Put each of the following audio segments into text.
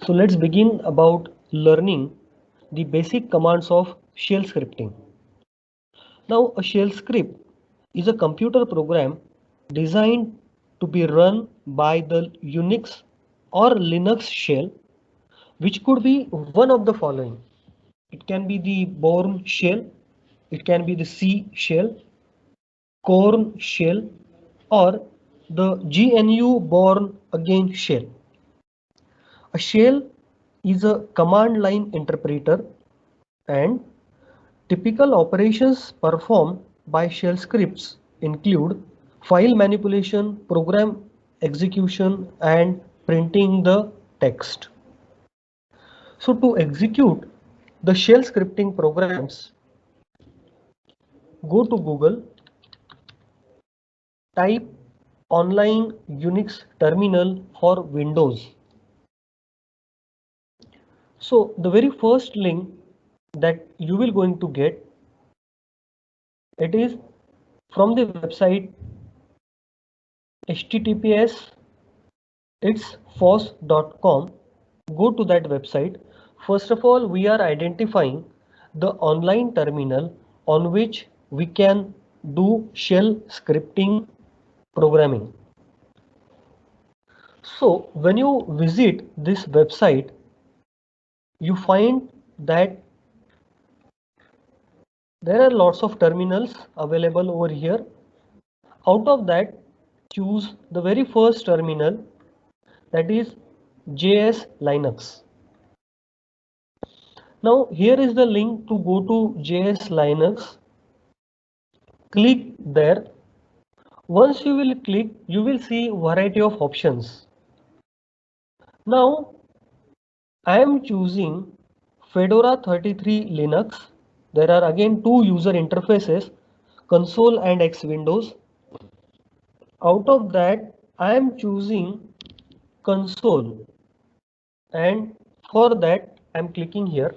So let's begin about learning the basic commands of shell scripting. Now a shell script is a computer program designed to be run by the Unix or Linux shell, which could be one of the following. It can be the Bourne shell, it can be the C shell, Korn shell, or the GNU Bourne again shell. A shell is a command line interpreter, and typical operations performed by shell scripts include file manipulation, program execution, and printing the text. So to execute the shell scripting programs, go to Google, type online Unix terminal for Windows. So the very first link that you will going to get, it is from the website https itsfoss.com. Go to that website. First of all, we are identifying the online terminal on which we can do shell scripting programming. So when you visit this website, you find that there are lots of terminals available over here. Out of that, choose the very first terminal, that is JS Linux. Now here is the link to go to JS Linux. Click there. Once you will click, you will see variety of options. Now I am choosing Fedora 33 Linux. There are again two user interfaces, console and X Windows. Out of that, I am choosing console, and for that I am clicking here.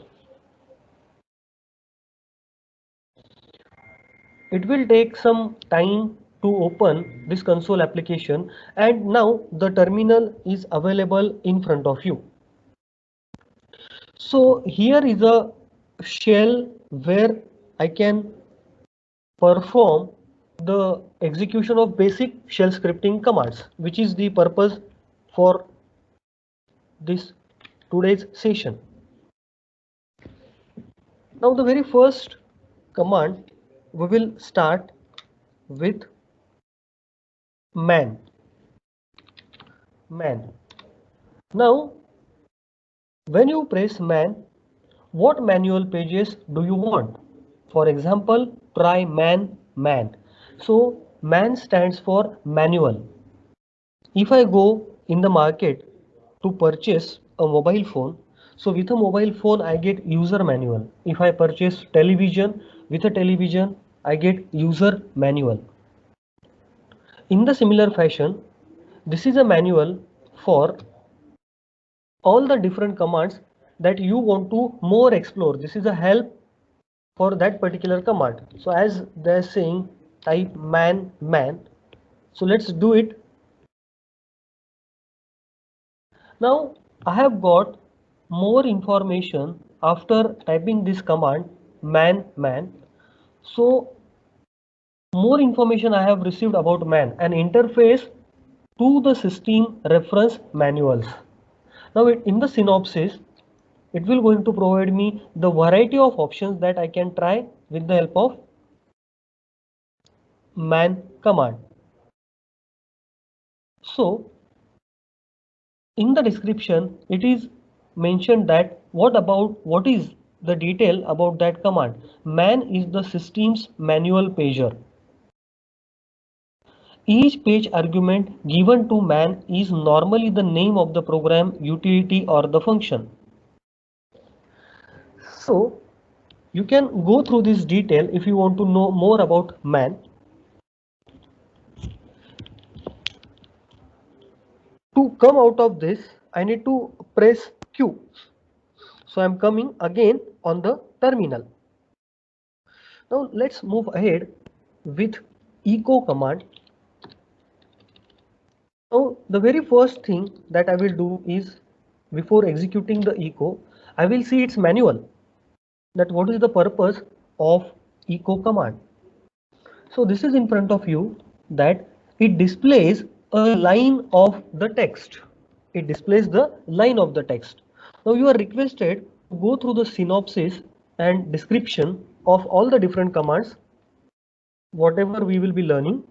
It will take some time to open this console application, and now the terminal is available in front of you. So here is a shell where I can perform the execution of basic shell scripting commands, which is the purpose for this today's session. Now the very first command, we will start with man. Now when you press man, what manual pages do you want? For example, try man. So man stands for manual. If I go in the market to purchase a mobile phone, so with a mobile phone I get user manual. If I purchase television, with a television I get user manual. In the similar fashion, this is a manual for all the different commands that you want to more explore. This is a help for that particular command. So as they're saying, type man. So let's do it. Now I have got more information after typing this command man. So more information I have received about man, an interface to the system reference manuals. Now in the synopsis, it will going to provide me the variety of options that I can try with the help of man command. So in the description it is mentioned that what is the detail about that command. Man is the system's manual pager. Each page argument given to man is normally the name of the program, utility, or the function. So you can go through this detail if you want to know more about man. To come out of this, I need to press Q. So I'm coming again on the terminal. Now let's move ahead with echo command. Now the very first thing that I will do is before executing the echo, I will see its manual, that what is the purpose of echo command. So this is in front of you, that it displays a line of the text. It displays the line of the text. Now you are requested to go through the synopsis and description of all the different commands, whatever we will be learning.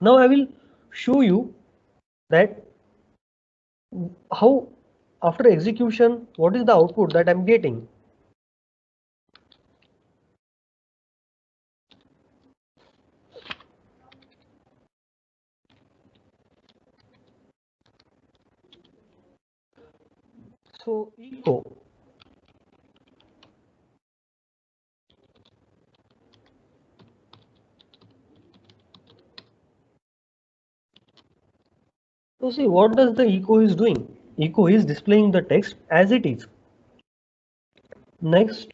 Now I will show you that how after execution, what is the output that I'm getting. So echo. So see, what does the echo is doing? Echo is displaying the text as it is. Next,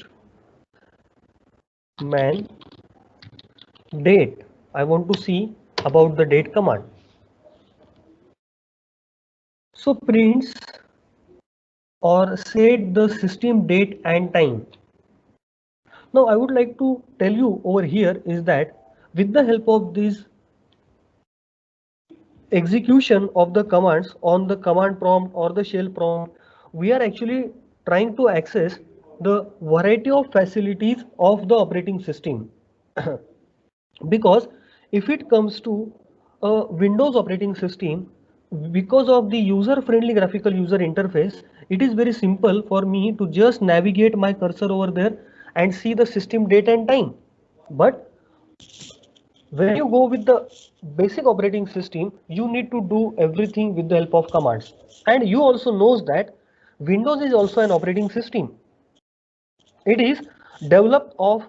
man date. I want to see about the date command. So prints or set the system date and time. Now I would like to tell you over here is that with the help of this execution of the commands on the command prompt or the shell prompt, we are actually trying to access the variety of facilities of the operating system. Because if it comes to a Windows operating system, because of the user-friendly graphical user interface, it is very simple for me to just navigate my cursor over there and see the system date and time. But when you go with the basic operating system, you need to do everything with the help of commands. And you also knows that Windows is also an operating system. It is developed of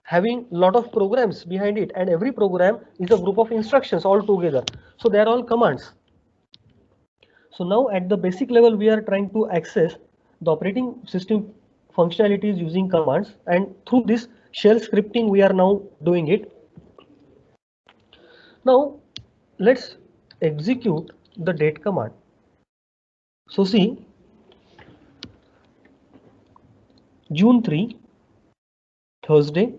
having lot of programs behind it, and every program is a group of instructions all together. So they are all commands. So now at the basic level, we are trying to access the operating system functionalities using commands, and through this shell scripting, we are now doing it. Now let's execute the date command. So see, June 3, Thursday,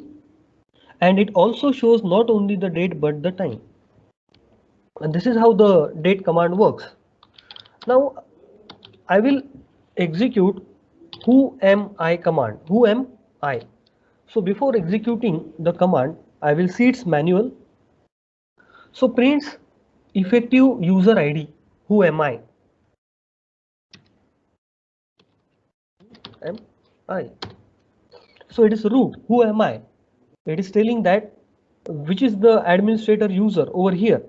and it also shows not only the date but the time. And this is how the date command works. Now I will execute who am I command. Who am I? So before executing the command, I will see its manual. So prints effective user ID. Who am I? Am I? So it is root. Who am I? It is telling that which is the administrator user over here.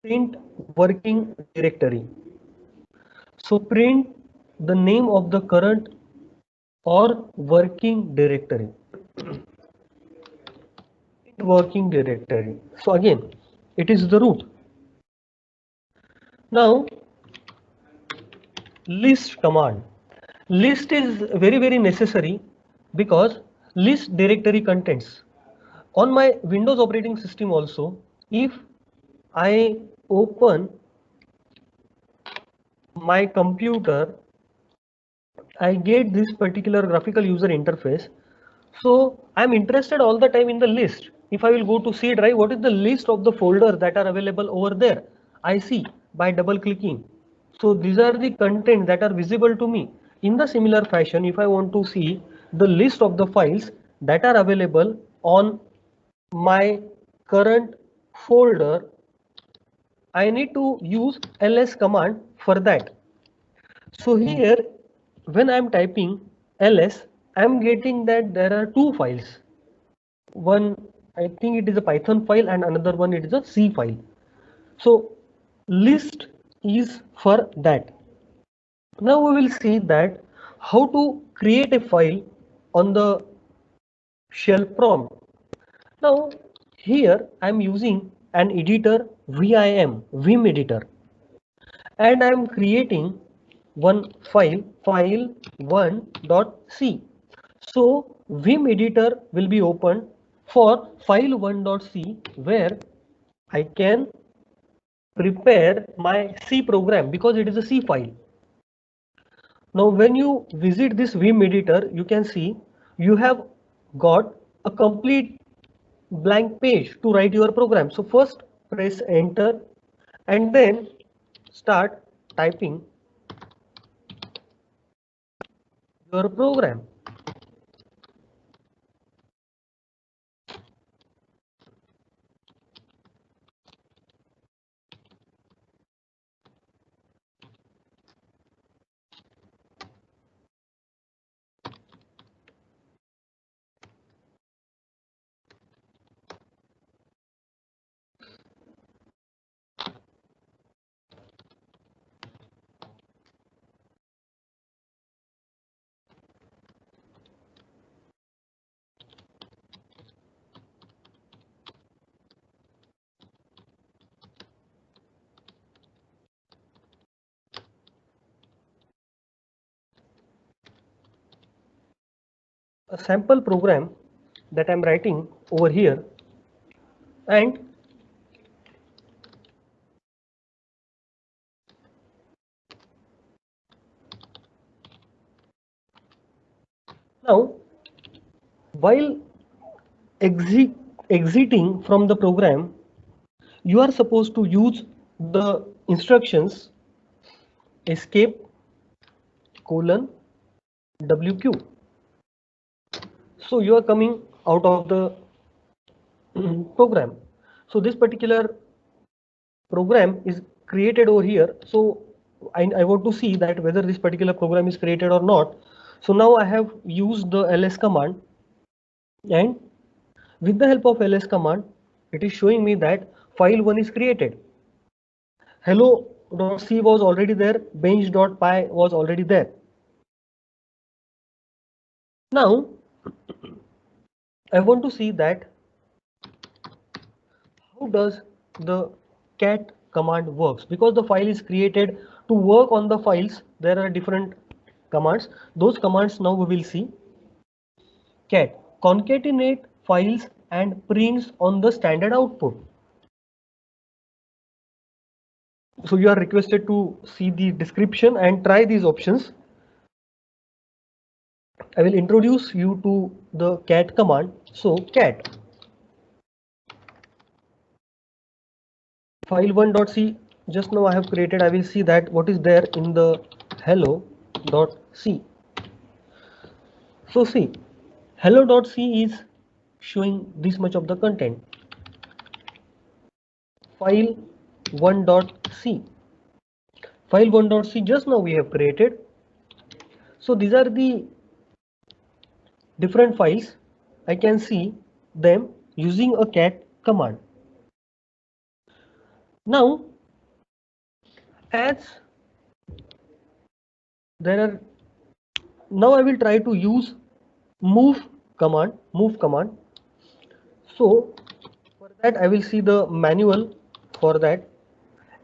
Print working directory. So print the name of the current or working directory. Working directory. So again, it is the root. Now list command. List is very necessary because list directory contents. On my Windows operating system also, if I open my computer, I get this particular graphical user interface. So I'm interested all the time in the list. If I will go to C drive, what is the list of the folders that are available over there? I see by double clicking. So these are the content that are visible to me. In the similar fashion, if I want to see the list of the files that are available on my current folder, I need to use ls command for that. So here, when I'm typing ls, I'm getting that there are two files. One, I think it is a Python file, and another one it is a C file. So list is for that. Now we will see that how to create a file on the shell prompt. Now here I'm using an editor Vim editor, and I'm creating one file1.c. So Vim editor will be opened for file1.c, where I can prepare my C program because it is a C file. Now when you visit this Vim editor, you can see you have got a complete blank page to write your program. So first press enter and then start typing your program. A sample program that I'm writing over here, and now while exiting from the program, you are supposed to use the instructions escape colon WQ. So you are coming out of the program. So this particular program is created over here. So I want to see that whether this particular program is created or not. So now I have used the ls command, and with the help of ls command, it is showing me that file 1 is created. Hello.c was already there, bench.py was already there. Now I want to see that how does the cat command works, because the file is created. To work on the files there are different commands. Those commands now we will see. Cat concatenate files and prints on the standard output. So you are requested to see the description and try these options. I will introduce you to the cat command. So cat file1.c, just now I have created. I will see that what is there in the hello.c. So see, hello.c is showing this much of the content. File1.c, file1.c just now we have created. So these are the different files. I can see them using a cat command. Now as there are, now I will try to use move command. So for that I will see the manual. For that,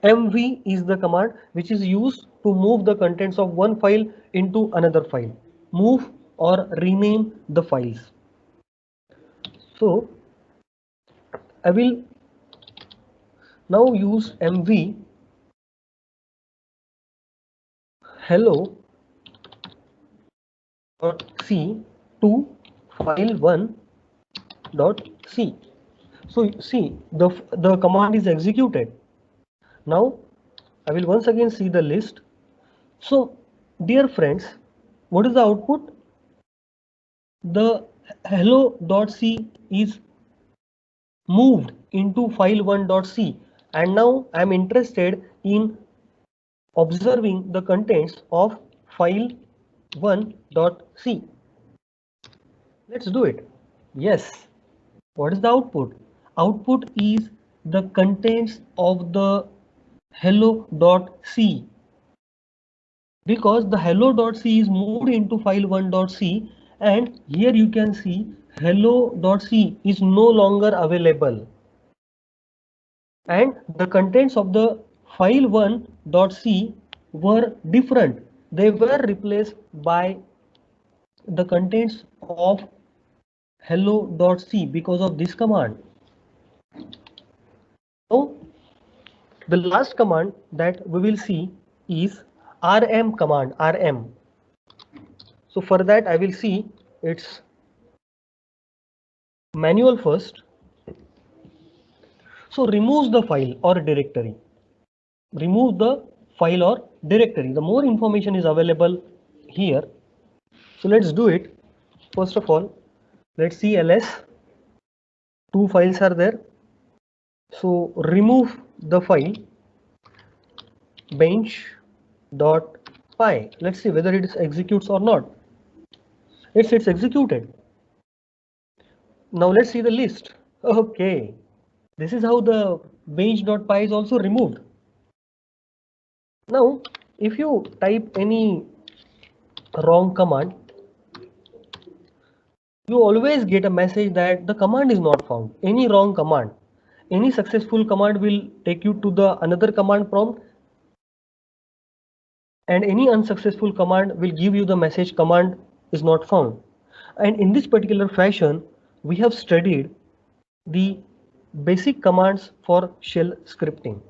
mv is the command which is used to move the contents of one file into another file, move or rename the files. So I will now use mv hello.c to file1.c. So see, the command is executed. Now I will once again see the list. So dear friends, what is the output? The hello.c is moved into file1.c, and now I am interested in observing the contents of file1.c. Let's do it. Yes. What is the output? Output is the contents of the hello.c, because the hello.c is moved into file1.c, and here you can see hello.c is no longer available, and the contents of the file1.c were different. They were replaced by the contents of hello.c because of this command. So The last command that we will see is rm command, rm. So for that I will see its manual first. So remove the file or directory. Remove the file or directory. The more information is available here. So let's do it. First of all, let's see ls. Two files are there. So remove the file bench.py. Let's see whether it executes or not. It's executed. Now let's see the list. Okay, this is how the bench.py is also removed. Now if you type any wrong command, you always get a message that the command is not found. Any wrong command, any successful command will take you to the another command prompt, and any unsuccessful command will give you the message command is not found. And in this particular fashion, we have studied the basic commands for shell scripting.